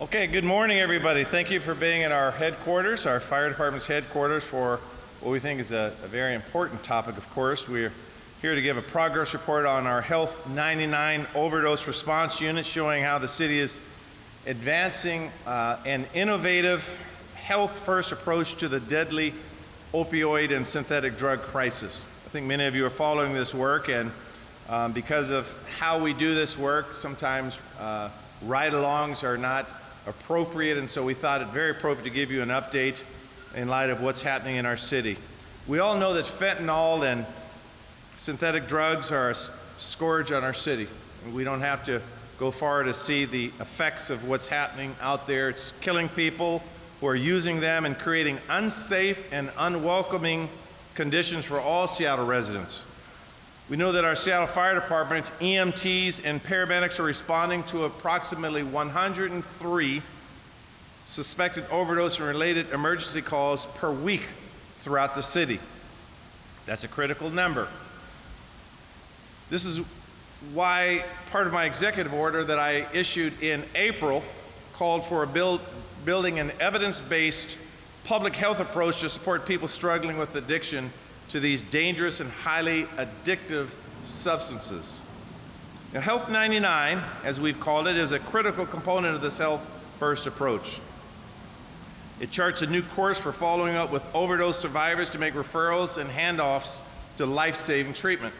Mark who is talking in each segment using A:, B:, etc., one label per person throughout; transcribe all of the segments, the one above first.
A: Okay, good morning, everybody. Thank you for being at our headquarters, our fire department's headquarters, for what we think is a very important topic, of course. We're here to give a progress report on our Health 99 overdose response unit, showing how the city is advancing an innovative, health-first approach to the deadly opioid and synthetic drug crisis. I think many of you are following this work, and because of how we do this work, sometimes ride-alongs are not appropriate, and so we thought it very appropriate to give you an update in light of what's happening in our city. We all know that fentanyl and synthetic drugs are a scourge on our city. We don't have to go far to see the effects of what's happening out there. It's killing people who are using them and creating unsafe and unwelcoming conditions for all Seattle residents. We know that our Seattle Fire Department, EMTs, and paramedics are responding to approximately 103 suspected overdose and related emergency calls per week throughout the city. That's a critical number. This is why part of my executive order that I issued in April called for building an evidence-based public health approach to support people struggling with addiction to these dangerous and highly addictive substances. Now, Health 99, as we've called it, is a critical component of this health-first approach. It charts a new course for following up with overdose survivors to make referrals and handoffs to life-saving treatment.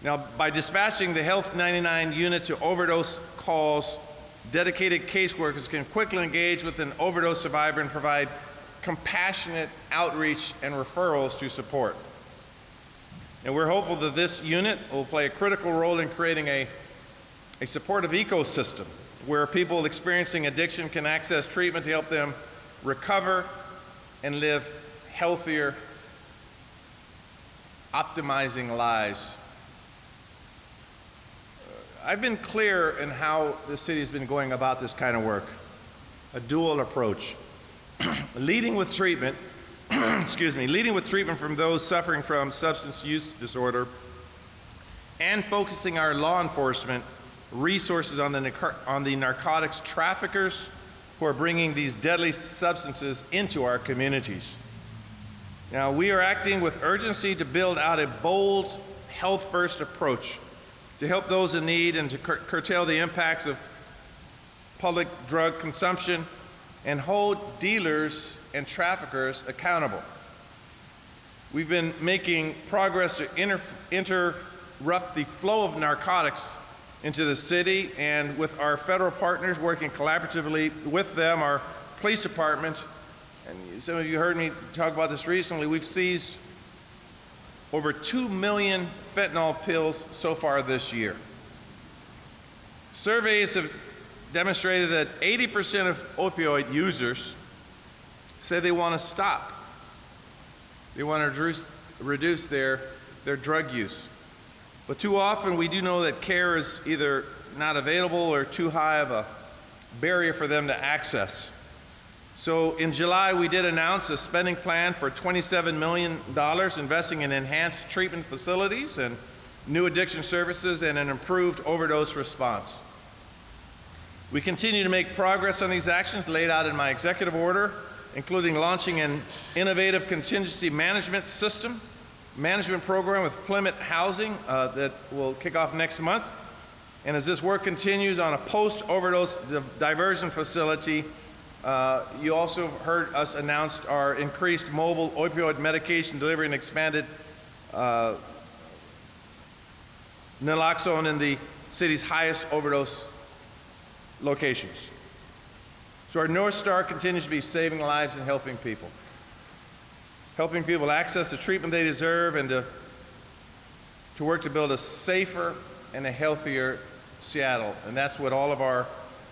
A: Now, by dispatching the Health 99 unit to overdose calls, dedicated caseworkers can quickly engage with an overdose survivor and provide compassionate outreach and referrals to support. And we're hopeful that this unit will play a critical role in creating a supportive ecosystem where people experiencing addiction can access treatment to help them recover and live healthier, optimizing lives. I've been clear in how the city has been going about this kind of work, a dual approach. Leading with treatment, leading with treatment from those suffering from substance use disorder, and focusing our law enforcement resources on the narcotics traffickers who are bringing these deadly substances into our communities. Now, we are acting with urgency to build out a bold, health-first approach to help those in need and to curtail the impacts of public drug consumption and hold dealers and traffickers accountable. We've been making progress to interrupt the flow of narcotics into the city, and with our federal partners working collaboratively with them, our police department, and some of you heard me talk about this recently, we've seized over 2 million fentanyl pills so far this year. Surveys have demonstrated that 80% of opioid users say they want to stop. They want to reduce their drug use. But too often we do know that care is either not available or too high of a barrier for them to access. So in July, we did announce a spending plan for $27 million investing in enhanced treatment facilities and new addiction services and an improved overdose response. We continue to make progress on these actions laid out in my executive order, including launching an innovative contingency management program with Plymouth Housing that will kick off next month. And as this work continues on a post-overdose diversion facility, you also heard us announce our increased mobile opioid medication delivery and expanded naloxone in the city's highest overdose locations. So our North Star continues to be saving lives and helping people access the treatment they deserve, and to work to build a safer and a healthier Seattle. And that's what all of our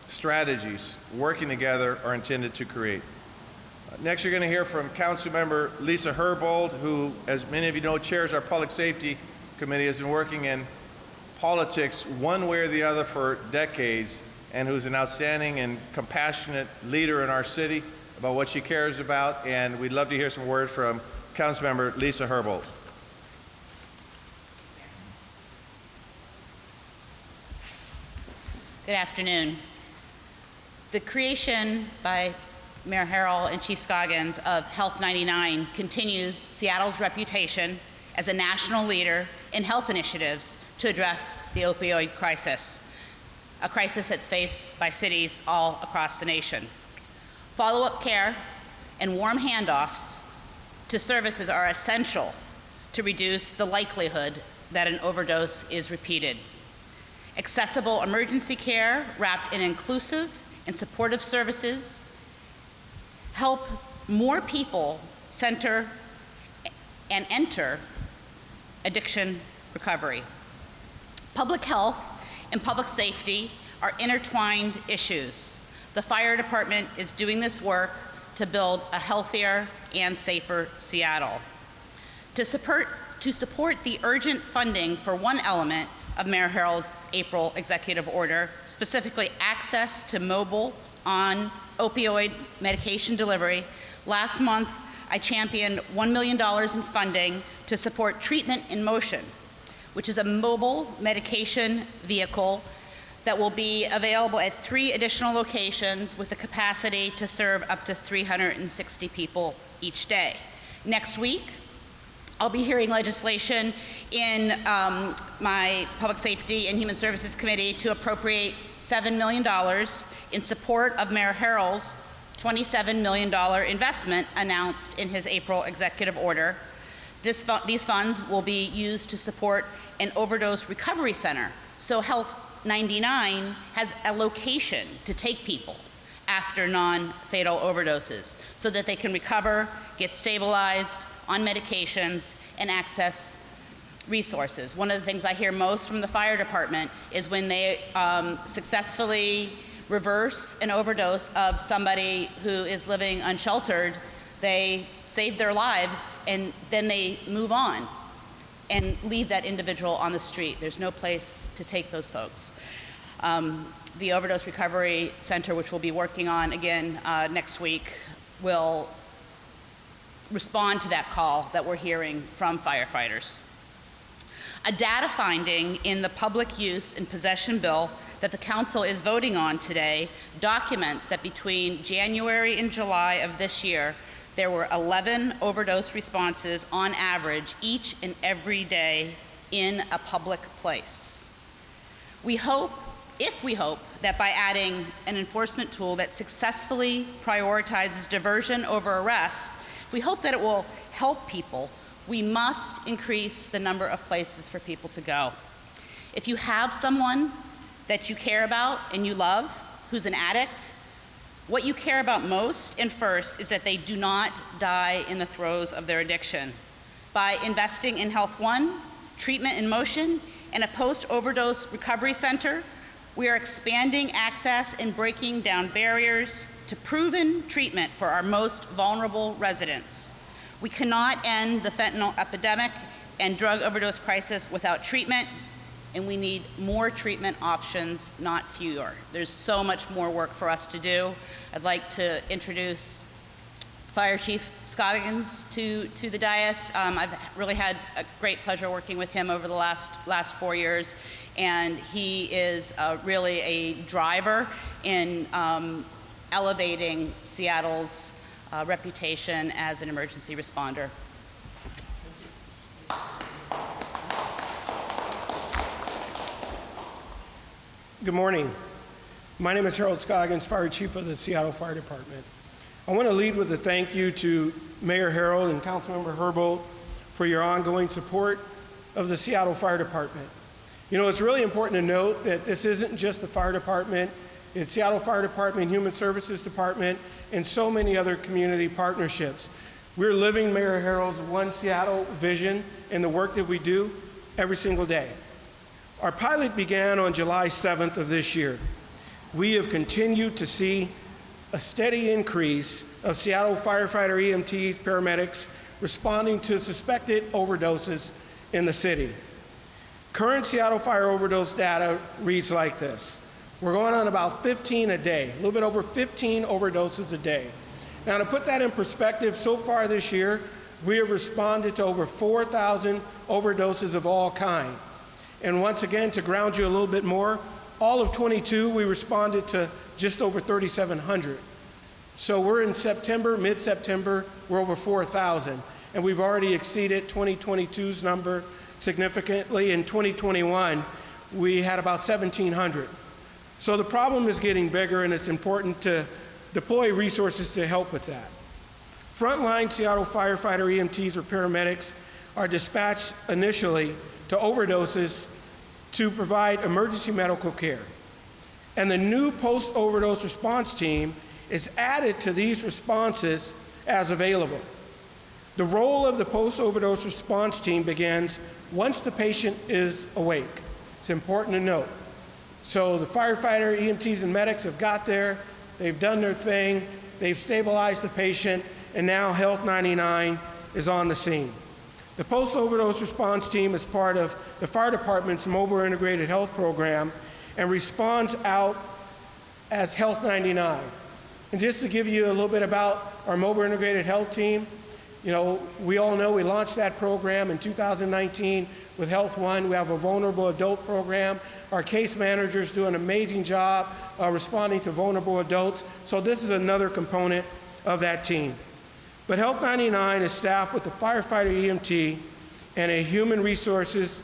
A: strategies working together are intended to create. Next, you're going to hear from Councilmember Lisa Herbold, who, as many of you know, chairs our Public Safety Committee, has been working in politics one way or the other for decades, and who's an outstanding and compassionate leader in our city about what she cares about, and we'd love to hear some words from Councilmember Lisa Herbold.
B: Good afternoon. The creation by Mayor Harrell and Chief Scoggins of Health 99 continues Seattle's reputation as a national leader in health initiatives to address the opioid crisis, a crisis that's faced by cities all across the nation. Follow-up care and warm handoffs to services are essential to reduce the likelihood that an overdose is repeated. Accessible emergency care wrapped in inclusive and supportive services help more people center and enter addiction recovery. Public health and public safety are intertwined issues. The fire department is doing this work to build a healthier and safer Seattle. To support the urgent funding for one element of Mayor Harrell's April executive order, specifically access to mobile on opioid medication delivery, last month I championed $1 million in funding to support Treatment in Motion, which is a mobile medication vehicle that will be available at 3 additional locations with the capacity to serve up to 360 people each day. Next week, I'll be hearing legislation in my Public Safety and Human Services Committee to appropriate $7 million in support of Mayor Harrell's $27 million investment announced in his April executive order. These funds will be used to support an overdose recovery center. So Health 99 has a location to take people after non-fatal overdoses so that they can recover, get stabilized on medications, and access resources. One of the things I hear most from the fire department is when they successfully reverse an overdose of somebody who is living unsheltered, they save their lives and then they move on and leave that individual on the street. There's no place to take those folks. The Overdose Recovery Center, which we'll be working on again next week, will respond to that call that we're hearing from firefighters. A data finding in the Public Use and Possession Bill that the Council is voting on today documents that between January and July of this year, there were 11 overdose responses on average each and every day in a public place. We hope that by adding an enforcement tool that successfully prioritizes diversion over arrest, we hope that it will help people. We must increase the number of places for people to go. If you have someone that you care about and you love who's an addict, what you care about most and first is that they do not die in the throes of their addiction. By investing in Health One, Treatment in Motion, and a post-overdose recovery center, we are expanding access and breaking down barriers to proven treatment for our most vulnerable residents. We cannot end the fentanyl epidemic and drug overdose crisis without treatment, and we need more treatment options, not fewer. There's so much more work for us to do. I'd like to introduce Fire Chief Scoggins to the dais. I've really had a great pleasure working with him over the last 4 years, and he is really a driver in elevating Seattle's reputation as an emergency responder.
C: Good morning. My name is Harold Scoggins, Fire Chief of the Seattle Fire Department. I want to lead with a thank you to Mayor Harrell and Councilmember Herbold for your ongoing support of the Seattle Fire Department. You know, it's really important to note that this isn't just the fire department, it's Seattle Fire Department, Human Services Department, and so many other community partnerships. We're living Mayor Harrell's One Seattle vision in the work that we do every single day. Our pilot began on July 7th of this year. We have continued to see a steady increase of Seattle firefighter, EMTs, paramedics responding to suspected overdoses in the city. Current Seattle fire overdose data reads like this. We're going on about 15 a day, a little bit over 15 overdoses a day. Now, to put that in perspective, so far this year, we have responded to over 4,000 overdoses of all kinds. And once again, to ground you a little bit more, all of 22, we responded to just over 3,700. So we're in September, mid-September, we're over 4,000. And we've already exceeded 2022's number significantly. In 2021, we had about 1,700. So the problem is getting bigger, and it's important to deploy resources to help with that. Frontline Seattle firefighter EMTs or paramedics are dispatched initially to overdoses to provide emergency medical care. And the new post-overdose response team is added to these responses as available. The role of the post-overdose response team begins once the patient is awake. It's important to note. So the firefighter, EMTs, and medics have got there, they've done their thing, they've stabilized the patient, and now Health 99 is on the scene. The post-overdose response team is part of the fire department's mobile integrated health program and responds out as Health 99. And just to give you a little bit about our mobile integrated health team, you know, we all know we launched that program in 2019 with Health One. We have a vulnerable adult program. Our case managers do an amazing job responding to vulnerable adults. So this is another component of that team. But Health 99 is staffed with a firefighter EMT and a human services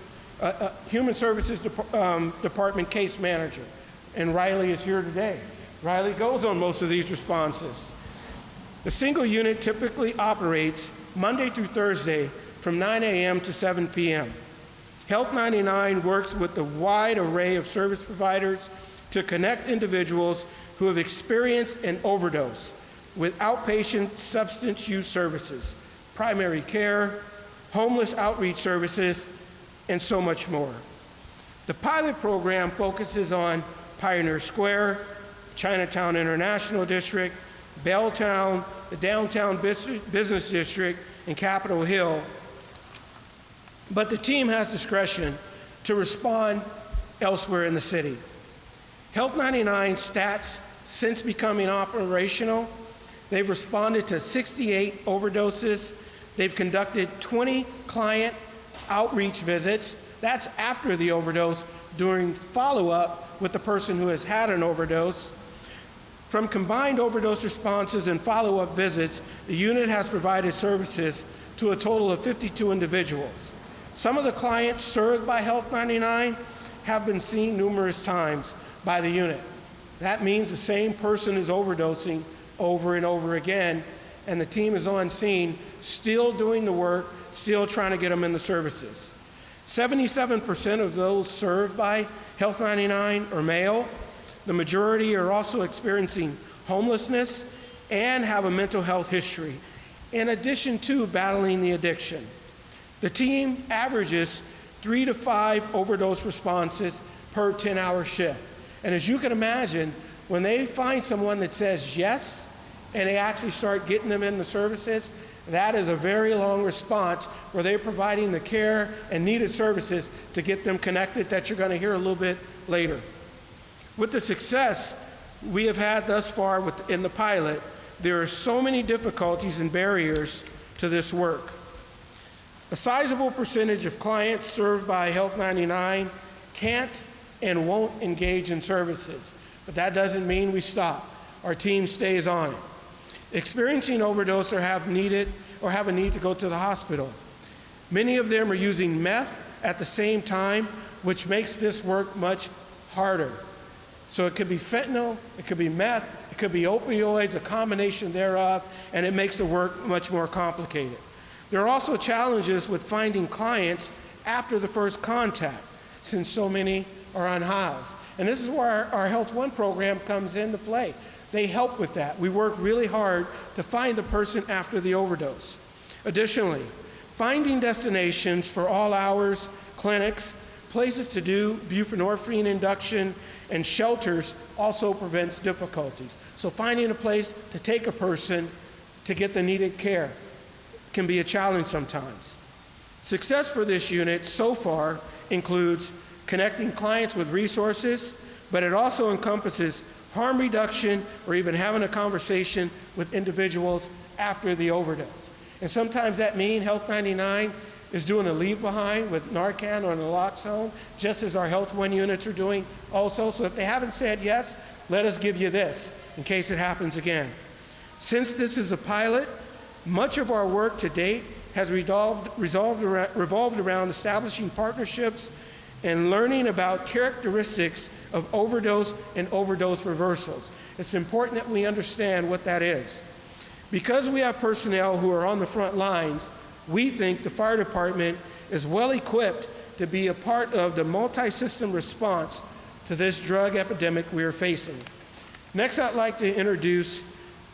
C: department case manager. And Riley is here today. Riley goes on most of these responses. The single unit typically operates Monday through Thursday from 9 a.m. to 7 p.m. Health 99 works with a wide array of service providers to connect individuals who have experienced an overdose with outpatient substance use services, primary care, homeless outreach services, and so much more. The pilot program focuses on Pioneer Square, Chinatown-International District, Belltown, the Downtown Business District, and Capitol Hill. But the team has discretion to respond elsewhere in the city. Health 99 stats since becoming operational, they've responded to 68 overdoses. They've conducted 20 client outreach visits. That's after the overdose, during follow-up with the person who has had an overdose. From combined overdose responses and follow-up visits, the unit has provided services to a total of 52 individuals. Some of the clients served by Health 99 have been seen numerous times by the unit. That means the same person is overdosing over and over again, and the team is on scene, still doing the work, still trying to get them in the services. 77% of those served by Health 99 are male. The majority are also experiencing homelessness and have a mental health history, in addition to battling the addiction. The team averages 3 to 5 overdose responses per 10-hour shift. And as you can imagine, when they find someone that says yes, and they actually start getting them in the services, that is a very long response where they're providing the care and needed services to get them connected that you're going to hear a little bit later. With the success we have had thus far in the pilot, there are so many difficulties and barriers to this work. A sizable percentage of clients served by Health 99 can't and won't engage in services, but that doesn't mean we stop. Our team stays on it. Experiencing overdose or have a need to go to the hospital. Many of them are using meth at the same time, which makes this work much harder. So it could be fentanyl, it could be meth, it could be opioids, a combination thereof, and it makes the work much more complicated. There are also challenges with finding clients after the first contact, since so many are unhoused. And this is where our Health One program comes into play. They help with that. We work really hard to find the person after the overdose. Additionally, finding destinations for all hours, clinics, places to do buprenorphine induction, and shelters also prevents difficulties. So finding a place to take a person to get the needed care can be a challenge sometimes. Success for this unit so far includes connecting clients with resources, but it also encompasses harm reduction or even having a conversation with individuals after the overdose. And sometimes that means Health 99 is doing a leave behind with Narcan or naloxone, just as our Health One units are doing also. So if they haven't said yes, let us give you this in case it happens again. Since this is a pilot, much of our work to date has revolved around establishing partnerships and learning about characteristics of overdose and overdose reversals. It's important that we understand what that is. Because we have personnel who are on the front lines, we think the fire department is well equipped to be a part of the multi-system response to this drug epidemic we are facing. Next, I'd like to introduce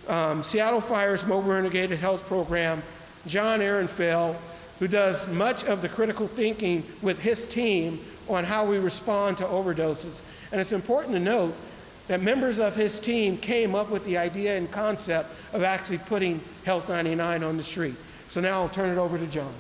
C: Seattle Fire's Mobile Integrated Health Program, Jon Ehrenfeld, who does much of the critical thinking with his team on how we respond to overdoses. And it's important to note that members of his team came up with the idea and concept of actually putting Health 99 on the street. So now I'll turn it over to Jon.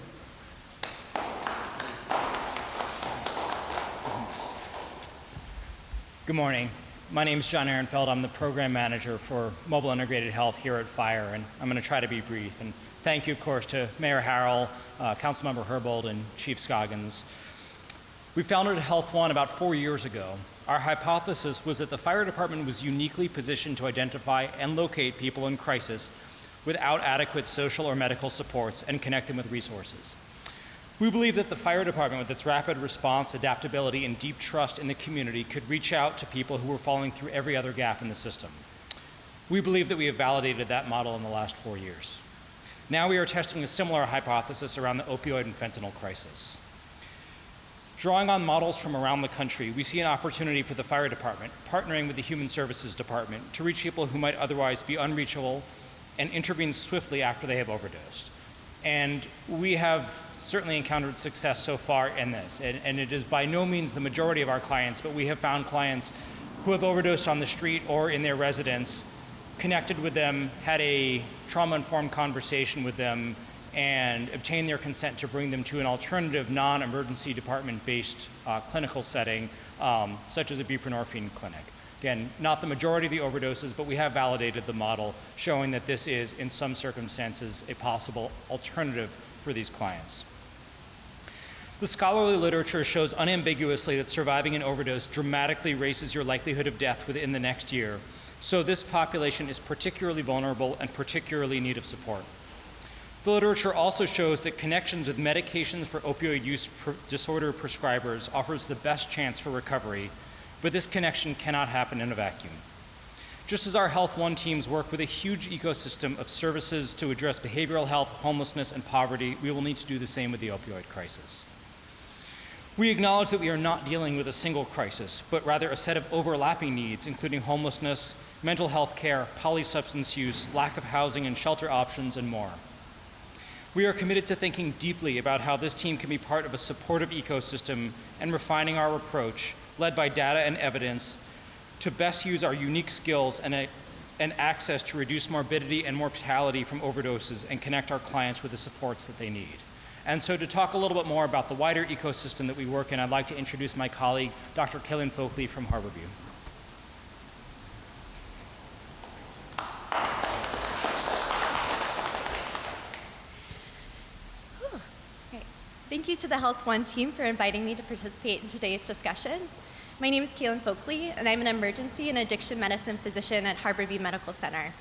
D: Good morning. My name is Jon Ehrenfeld. I'm the program manager for Mobile Integrated Health here at Fire, and I'm going to try to be brief. And thank you, of course, to Mayor Harrell, Councilmember Herbold, and Chief Scoggins. We founded Health One about 4 years ago. Our hypothesis was that the fire department was uniquely positioned to identify and locate people in crisis without adequate social or medical supports and connect them with resources. We believe that the fire department, with its rapid response, adaptability, and deep trust in the community, could reach out to people who were falling through every other gap in the system. We believe that we have validated that model in the last 4 years. Now we are testing a similar hypothesis around the opioid and fentanyl crisis. Drawing on models from around the country, we see an opportunity for the fire department, partnering with the Human Services Department, to reach people who might otherwise be unreachable and intervene swiftly after they have overdosed. And we have certainly encountered success so far in this. And it is by no means the majority of our clients, but we have found clients who have overdosed on the street or in their residence, connected with them, had a trauma-informed conversation with them, and obtained their consent to bring them to an alternative non-emergency department-based clinical setting, such as a buprenorphine clinic. Again, not the majority of the overdoses, but we have validated the model, showing that this is, in some circumstances, a possible alternative for these clients. The scholarly literature shows unambiguously that surviving an overdose dramatically raises your likelihood of death within the next year, so this population is particularly vulnerable and particularly in need of support. The literature also shows that connections with medications for opioid use disorder prescribers offers the best chance for recovery, but this connection cannot happen in a vacuum. Just as our Health One teams work with a huge ecosystem of services to address behavioral health, homelessness, and poverty, we will need to do the same with the opioid crisis. We acknowledge that we are not dealing with a single crisis, but rather a set of overlapping needs, including homelessness, mental health care, polysubstance use, lack of housing and shelter options, and more. We are committed to thinking deeply about how this team can be part of a supportive ecosystem and refining our approach, led by data and evidence, to best use our unique skills and access to reduce morbidity and mortality from overdoses and connect our clients with the supports that they need. And so to talk a little bit more about the wider ecosystem that we work in, I'd like to introduce my colleague, Dr. Callan Fockele from Harborview.
E: Thank you to the Health One team for inviting me to participate in today's discussion. My name is Callan Fockele, and I'm an emergency and addiction medicine physician at Harborview Medical Center.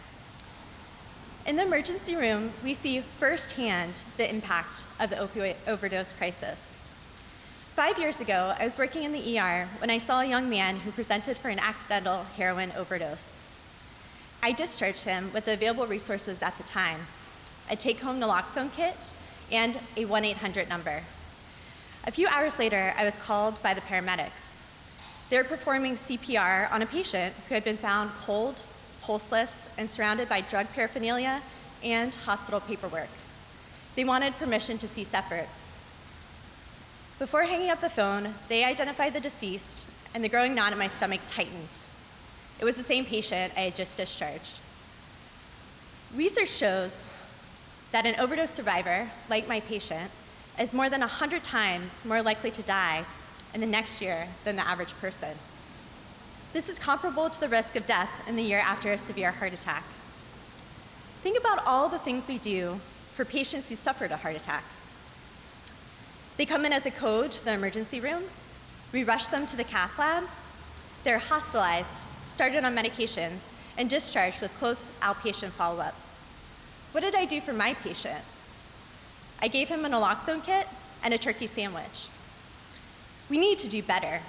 E: In the emergency room, we see firsthand the impact of the opioid overdose crisis. 5 years ago, I was working in the ER when I saw a young man who presented for an accidental heroin overdose. I discharged him with the available resources at the time, a take-home naloxone kit, and a 1-800 number. A few hours later, I was called by the paramedics. They were performing CPR on a patient who had been found cold, pulseless, and surrounded by drug paraphernalia and hospital paperwork. They wanted permission to cease efforts. Before hanging up the phone, they identified the deceased, and the growing knot in my stomach tightened. It was the same patient I had just discharged. Research shows that an overdose survivor, like my patient, is more than 100 times more likely to die in the next year than the average person. This is comparable to the risk of death in the year after a severe heart attack. Think about all the things we do for patients who suffered a heart attack. They come in as a code to the emergency room. We rush them to the cath lab. They're hospitalized, started on medications, and discharged with close outpatient follow-up. What did I do for my patient? I gave him a naloxone kit and a turkey sandwich. We need to do better,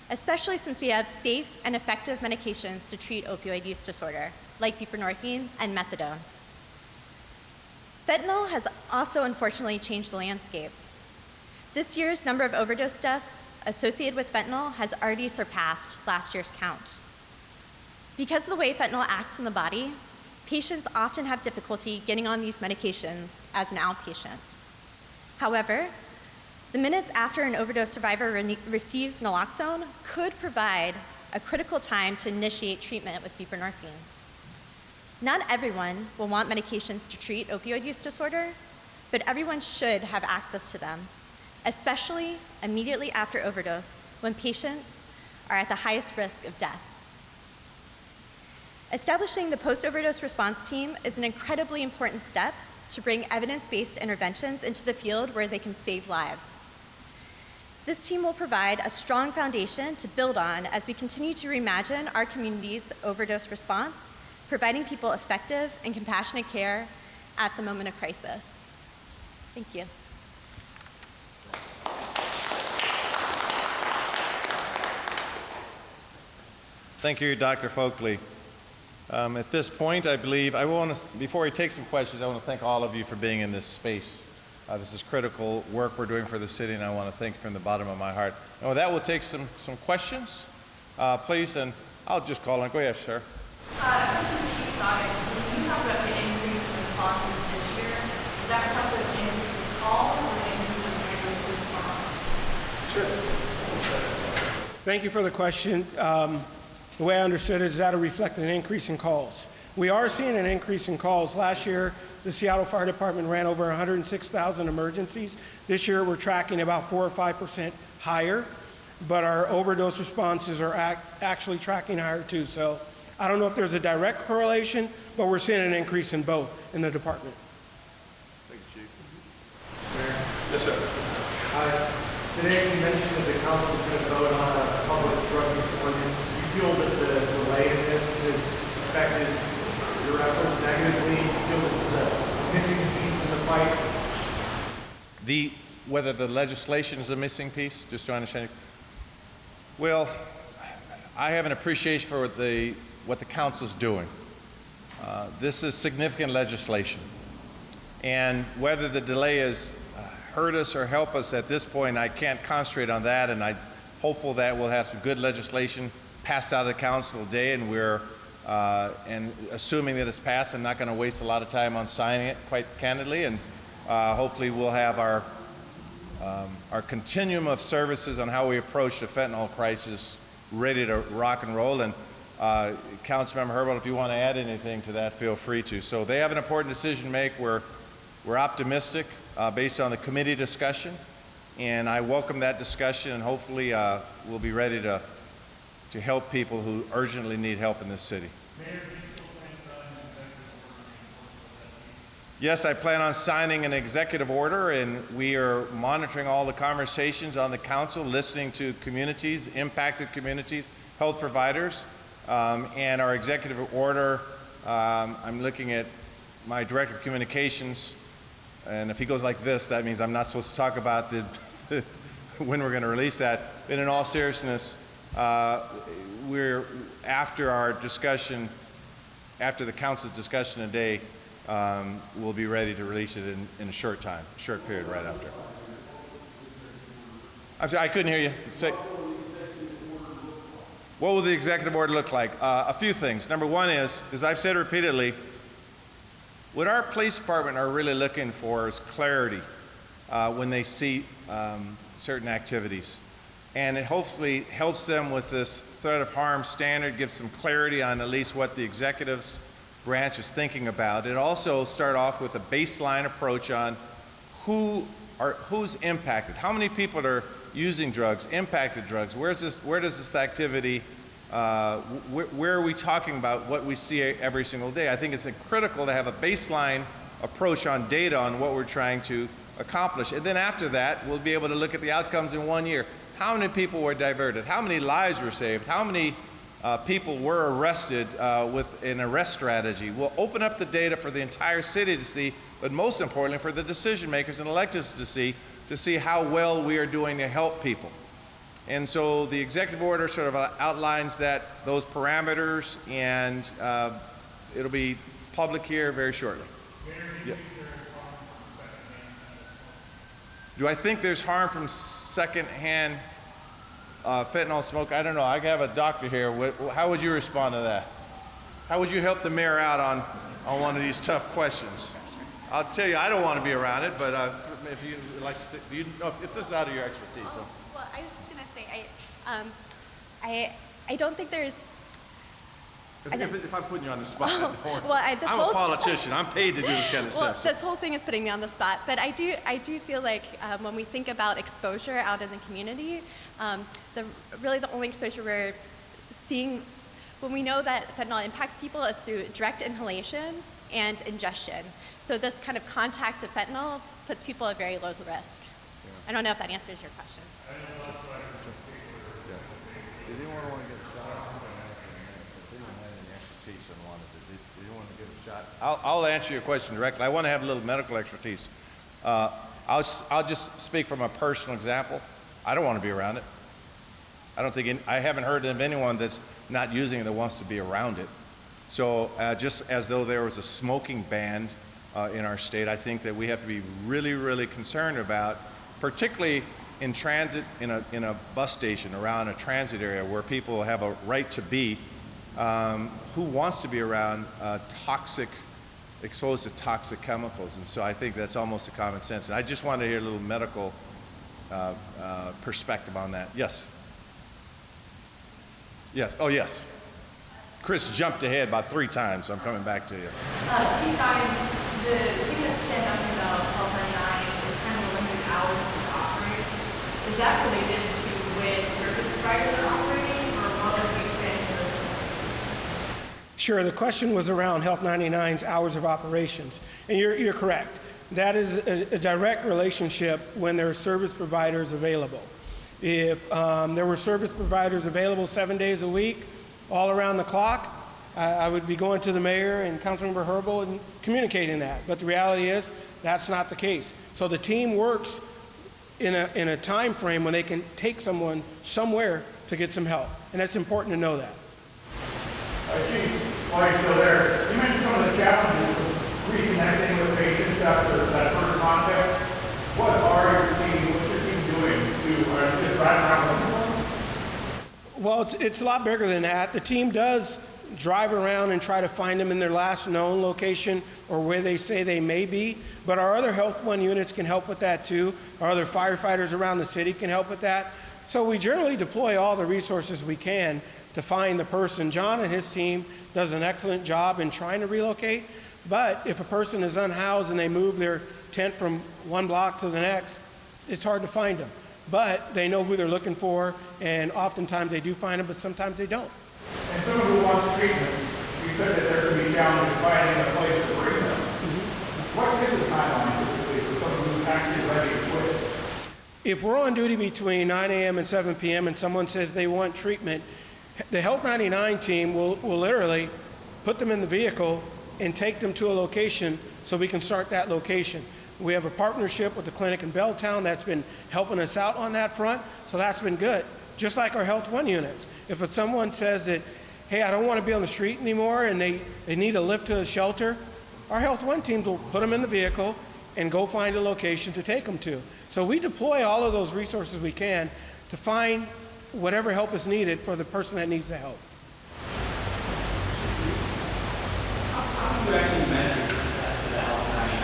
E: especially since we have safe and effective medications to treat opioid use disorder, like buprenorphine and methadone. Fentanyl has also unfortunately changed the landscape. This year's number of overdose deaths associated with fentanyl has already surpassed last year's count. Because of the way fentanyl acts in the body, patients often have difficulty getting on these medications as an outpatient. However, the minutes after an overdose survivor receives naloxone could provide a critical time to initiate treatment with buprenorphine. Not everyone will want medications to treat opioid use disorder, but everyone should have access to them, especially immediately after overdose when patients are at the highest risk of death. Establishing the post-overdose response team is an incredibly important step to bring evidence-based interventions into the field where they can save lives. This team will provide a strong foundation to build on as we continue to reimagine our community's overdose response, providing people effective and compassionate care at the moment of crisis. Thank you.
A: Thank you, Dr. Fockele. At this point, I believe, before we take some questions, I want to thank all of you for being in this space. This is critical work we're doing for the city, and I want to thank you from the bottom of my heart. And with that, we'll take some questions, please, and I'll just call on. Go ahead, sir.
F: Chief Scoggins, when you talk about the increase in responses this year, does that come with an increase in calls or an increase in ambulance response?
C: Sure. Thank you for the question. The way I understood it is that'll reflect an increase in calls. We are seeing an increase in calls. Last year, the Seattle Fire Department ran over 106,000 emergencies. This year, we're tracking about 4 or 5% higher, but our overdose responses are actually tracking higher too. So I don't know if there's a direct correlation, but we're seeing an increase in both in the department.
A: Thank you, Chief. Mayor? Yes, sir.
G: Today, you mentioned that the council is going to vote on a public drug use ordinance. Do you feel that the delay in this has affected your efforts negatively? Do you feel this is a missing piece in the fight?
A: Whether the legislation is a missing piece, just to understand. Well, I have an appreciation for what the council's doing. This is significant legislation. And whether the delay has hurt us or help us at this point, I can't concentrate on that, and I'm hopeful that we'll have some good legislation passed out of the council today, and and assuming that it's passed, I'm not going to waste a lot of time on signing it, quite candidly, and hopefully we'll have our continuum of services on how we approach the fentanyl crisis ready to rock and roll. And Councilmember Herbold, if you want to add anything to that, feel free to. So they have an important decision to make. We're optimistic based on the committee discussion, and I welcome that discussion, and hopefully we'll be ready to help people who urgently need help in this city.
G: Mayor, do you still plan to sign an executive order?
A: Yes, I plan on signing an executive order, and we are monitoring all the conversations on the council, listening to communities, impacted communities, health providers, and our executive order, I'm looking at my director of communications, and if he goes like this, that means I'm not supposed to talk about when we're going to release that. But in all seriousness, we're after our discussion, after the council's discussion today, we'll be ready to release it in a short period right after. I'm sorry, I couldn't hear you. Say, what will the executive order look like? A few things. Number one is, as I've said repeatedly, what our police department are really looking for is clarity when they see certain activities. And it hopefully helps them with this threat of harm standard, gives some clarity on at least what the executive's branch is thinking about. It also start off with a baseline approach on who's impacted, how many people are using drugs, impacted drugs, where does this activity, where are we talking about what we see every single day? I think it's critical to have a baseline approach on data on what we're trying to accomplished. And then after that, we'll be able to look at the outcomes in 1 year. How many people were diverted? How many lives were saved? How many people were arrested with an arrest strategy? We'll open up the data for the entire city to see, but most importantly for the decision makers and electeds to see how well we are doing to help people. And so the executive order sort of outlines those parameters, and it'll be public here very shortly. Yeah. Do I think there's harm from secondhand fentanyl smoke? I don't know. I have a doctor here. How would you respond to that? How would you help the mayor out on one of these tough questions? I'll tell you, I don't want to be around it, but if you like to say, do you know if this is out of your expertise? So.
E: Well, I was just going to say, I don't think there's.
A: If I'm putting you on the spot,
E: I'm
A: a politician. I'm paid to do this kind of stuff.
E: This whole thing is putting me on the spot, but I do feel like when we think about exposure out in the community, really the only exposure we're seeing when we know that fentanyl impacts people is through direct inhalation and ingestion. So this kind of contact of fentanyl puts people at very low risk. Yeah. I don't know if that answers your question.
A: Did anyone want to get a shot? They didn't have any expertise and wanted to. Did you want to give a shot? I'll answer your question directly. I want to have a little medical expertise. I'll just speak from a personal example. I don't want to be around it. I haven't heard of anyone that's not using it that wants to be around it. So just as though there was a smoking ban in our state, I think that we have to be really, really concerned about, particularly in transit, in a bus station, around a transit area where people have a right to be, who wants to be around exposed to toxic chemicals. And so I think that's almost a common sense. And I just wanted to hear a little medical perspective on that. Yes. Yes. Oh, yes. Chris jumped ahead about 3 times, so I'm coming back to you.
F: Chief Harold, the thing that's stand out about Health 99 is kind of the limited hours to operate. Is that related to when service providers are operating, or what are we expanding those?
C: Sure. The question was around Health 99's hours of operations, and you're correct. That is a direct relationship when there are service providers available. If there were service providers available 7 days a week, all around the clock, I would be going to the mayor and Councilmember Herbold and communicating that. But the reality is that's not the case. So the team works in a time frame when they can take someone somewhere to get some help, and it's important to know that.
G: Chief, while you're still there, you mentioned some of the challenges of reconnecting with patients after that first contact. What's your team doing to just drive around?
C: Well, it's a lot bigger than that. The team does drive around and try to find them in their last known location or where they say they may be, but our other Health One units can help with that too. Our other firefighters around the city can help with that. So we generally deploy all the resources we can to find the person. Jon and his team does an excellent job in trying to relocate, but if a person is unhoused and they move their tent from one block to the next, it's hard to find them. But they know who they're looking for, and oftentimes they do find them, but sometimes they don't.
G: And someone who wants treatment, you said that there could be challenges finding a place to bring them. Mm-hmm. What is the timeline typically for someone who's actually ready to switch?
C: If we're on duty between 9 a.m. and 7 p.m. and someone says they want treatment, the Health 99 team will literally put them in the vehicle and take them to a location so we can start that location. We have a partnership with the clinic in Belltown that's been helping us out on that front, so that's been good. Just like our Health One units. If someone says that, hey, I don't want to be on the street anymore and they need a lift to a shelter, our Health One teams will put them in the vehicle and go find a location to take them to. So we deploy all of those resources we can to find whatever help is needed for the person that needs the help.
H: How do you actually measure success to the Health 99?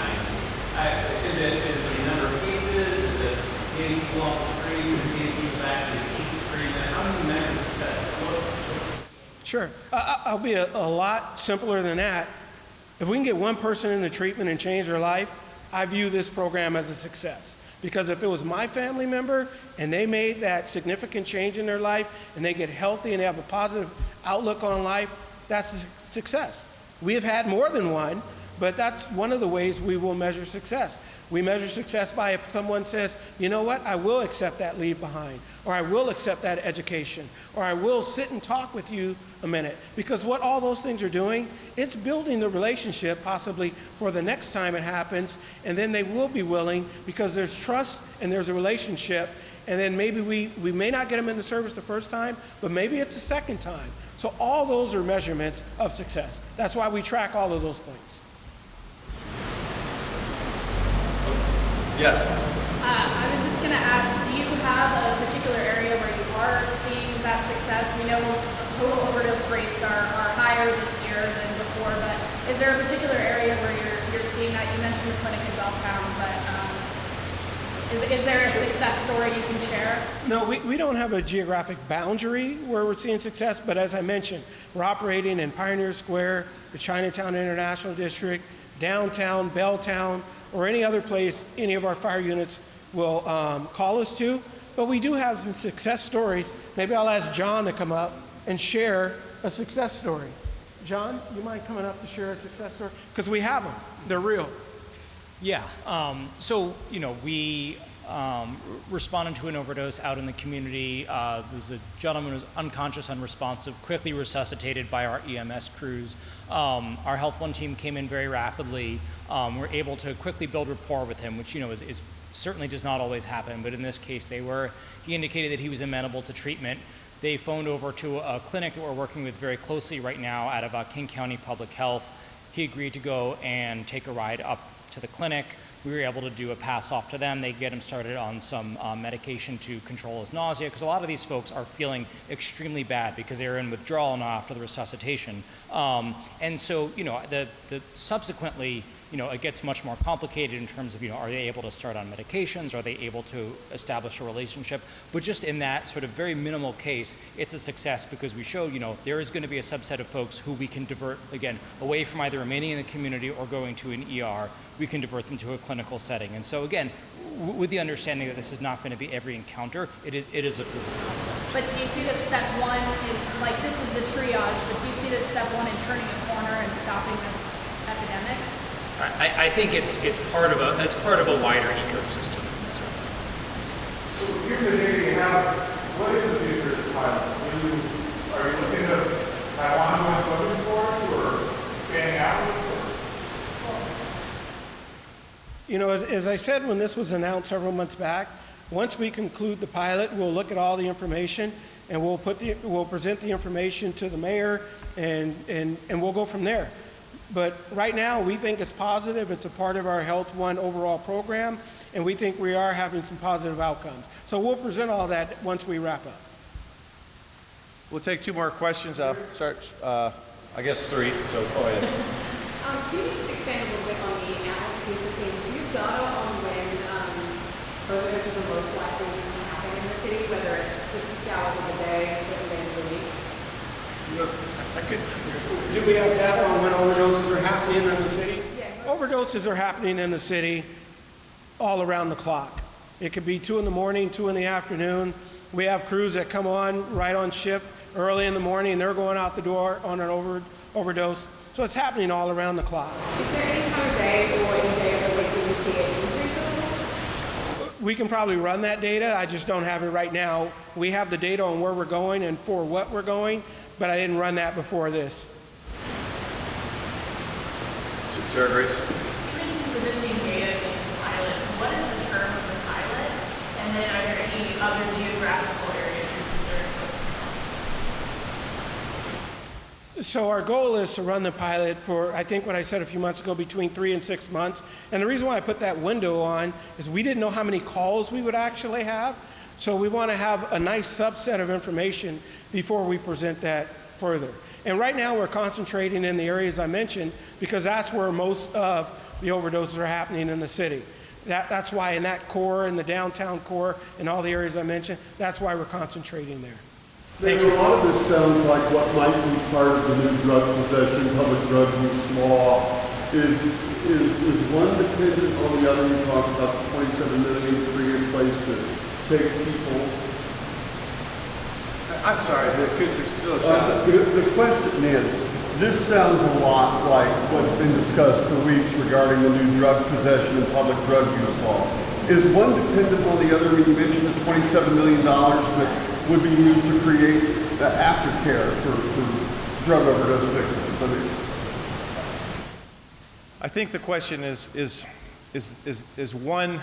H: Is it the number of cases? Is it getting people off the street? Is it getting people back to the treatment? How do you measure success?
C: Sure. I'll be a lot simpler than that. If we can get one person into treatment and change their life, I view this program as a success. Because if it was my family member and they made that significant change in their life and they get healthy and they have a positive outlook on life, that's a success. We have had more than one, But that's one of the ways we will measure success. We measure success by if someone says, you know what, I will accept that leave behind, or I will accept that education, or I will sit and talk with you a minute. Because what all those things are doing, it's building the relationship possibly for the next time it happens, and then they will be willing because there's trust and there's a relationship, and then maybe we may not get them into service the first time, but maybe it's the second time. So all those are measurements of success. That's why we track all of those points.
A: Yes.
F: I was just going to ask, do you have a particular area where you are seeing that success? We know total overdose rates are higher this year than before, but is there a particular area where you're seeing that? You mentioned the clinic in Belltown, but is there a success story you can share?
C: No, we don't have a geographic boundary where we're seeing success, but as I mentioned, we're operating in Pioneer Square, the Chinatown-International District, downtown, Belltown, or any other place any of our fire units will call us to. But we do have some success stories. Maybe I'll ask Jon to come up and share a success story. Jon, you mind coming up to share a success story? Because we have them. They're real.
D: Yeah. So, we responded to an overdose out in the community. There's a gentleman who was unconscious, unresponsive, quickly resuscitated by our EMS crews. Our Health One team came in very rapidly. We're able to quickly build rapport with him, which, is certainly does not always happen, but in this case they were. He indicated that he was amenable to treatment. They phoned over to a clinic that we're working with very closely right now out of King County Public Health. He agreed to go and take a ride up to the clinic. We were able to do a pass off to them. They get him started on some medication to control his nausea, because a lot of these folks are feeling extremely bad because they're in withdrawal now after the resuscitation. And so, the subsequently, it gets much more complicated in terms of, are they able to start on medications? Are they able to establish a relationship? But just in that sort of very minimal case, it's a success because we show, there is going to be a subset of folks who we can divert, again, away from either remaining in the community or going to an ER. We can divert them to a clinical setting. And so again, with the understanding that this is not going to be every encounter, it is a proof of concept.
F: But do you see this step one, this is the triage, but do you see this step one in turning a corner and stopping this epidemic?
D: I think it's part of a wider ecosystem.
G: So given the data you have, what is the future of the pilot? Are you looking to have ongoing funding for it or expanding out?
C: As I said when this was announced several months back, once we conclude the pilot, we'll look at all the information and we'll present the information to the mayor and we'll go from there. But right now, we think it's positive. It's a part of our Health One overall program, and we think we are having some positive outcomes. So we'll present all that once we wrap up.
A: We'll take two more questions. I'll start, I guess 3, so go ahead.
I: Can you just expand a little bit on the analytics piece of things? Do you have data on when overdoses are most likely to happen in the city, whether it's 50 hours of the day, certain days of the week?
C: Do we have data on when overdoses are happening in the city?
I: Yeah.
C: Overdoses are happening in the city all around the clock. It could be 2 in the morning, 2 in the afternoon. We have crews that come on right on shift early in the morning. They're going out the door on an overdose. So it's happening all around the clock.
I: Is there any time of day or any day of the week when you see an increase in it?
C: We can probably run that data. I just don't have it right now. We have the data on where we're going and for what we're going, but I didn't run that before this.
A: Sarah Grace?
F: You mentioned presenting data in the pilot. What is the term of the pilot? And then are there any other geographical areas you're concerned with?
C: So our goal is to run the pilot for, I think what I said a few months ago, between 3 and 6 months. And the reason why I put that window on is we didn't know how many calls we would actually have. So we want to have a nice subset of information before we present that further. And right now we're concentrating in the areas I mentioned because that's where most of the overdoses are happening in the city. That's why in that core, in the downtown core, and all the areas I mentioned, that's why we're concentrating there. Thank you.
J: A lot of this sounds like what might be part of the new drug possession, public drug use law. Is one dependent on the other? You talked about the 27 million free in place to take people.
A: I'm sorry, the acoustic's still a
J: The question is, This sounds a lot like what's been discussed for weeks regarding the new drug possession and public drug use law. Is one dependent on the other? I mean, you mentioned the $27 million that would be used to create the aftercare for drug overdose victims. I mean,
A: I think the question is one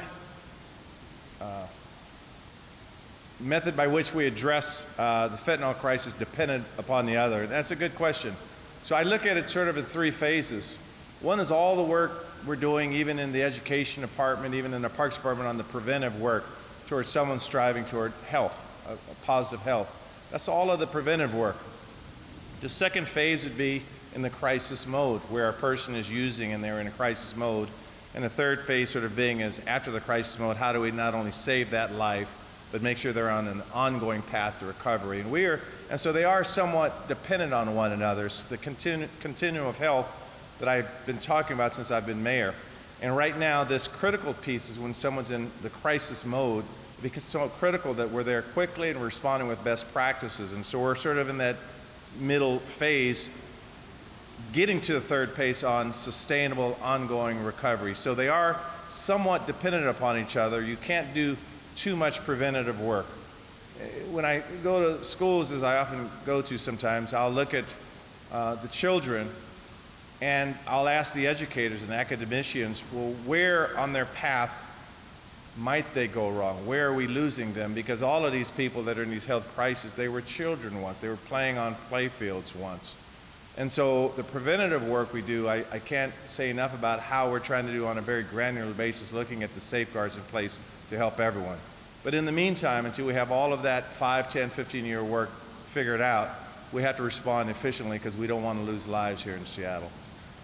A: method by which we address the fentanyl crisis dependent upon the other? And that's a good question. So I look at it sort of in three phases. One is all the work we're doing, even in the education department, even in the parks department, on the preventive work towards someone striving toward health, a positive health. That's all of the preventive work. The second phase would be in the crisis mode, where a person is using and they're in a crisis mode. And the third phase sort of being is after the crisis mode, how do we not only save that life, but make sure they're on an ongoing path to recovery. And so they are somewhat dependent on one another. So the continuum of health that I've been talking about since I've been mayor. And right now, this critical piece is when someone's in the crisis mode, it becomes so critical that we're there quickly and we're responding with best practices. And so we're sort of in that middle phase, getting to the third phase on sustainable, ongoing recovery. So they are somewhat dependent upon each other. You can't do too much preventative work. When I go to schools, as I often go to sometimes, I'll look at the children and I'll ask the educators and academicians, well, where on their path might they go wrong? Where are we losing them? Because all of these people that are in these health crises, they were children once. They were playing on playfields once. And so the preventative work we do, I can't say enough about how we're trying to do on a very granular basis, looking at the safeguards in place to help everyone. But in the meantime, until we have all of that 5, 10, 15-year work figured out, we have to respond efficiently because we don't want to lose lives here in Seattle.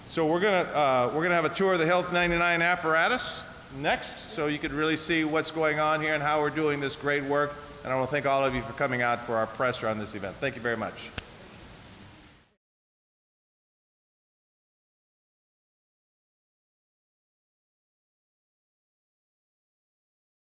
A: So we're gonna have a tour of the Health 99 apparatus next, so you could really see what's going on here and how we're doing this great work. And I want to thank all of you for coming out for our presser on this event. Thank you very much.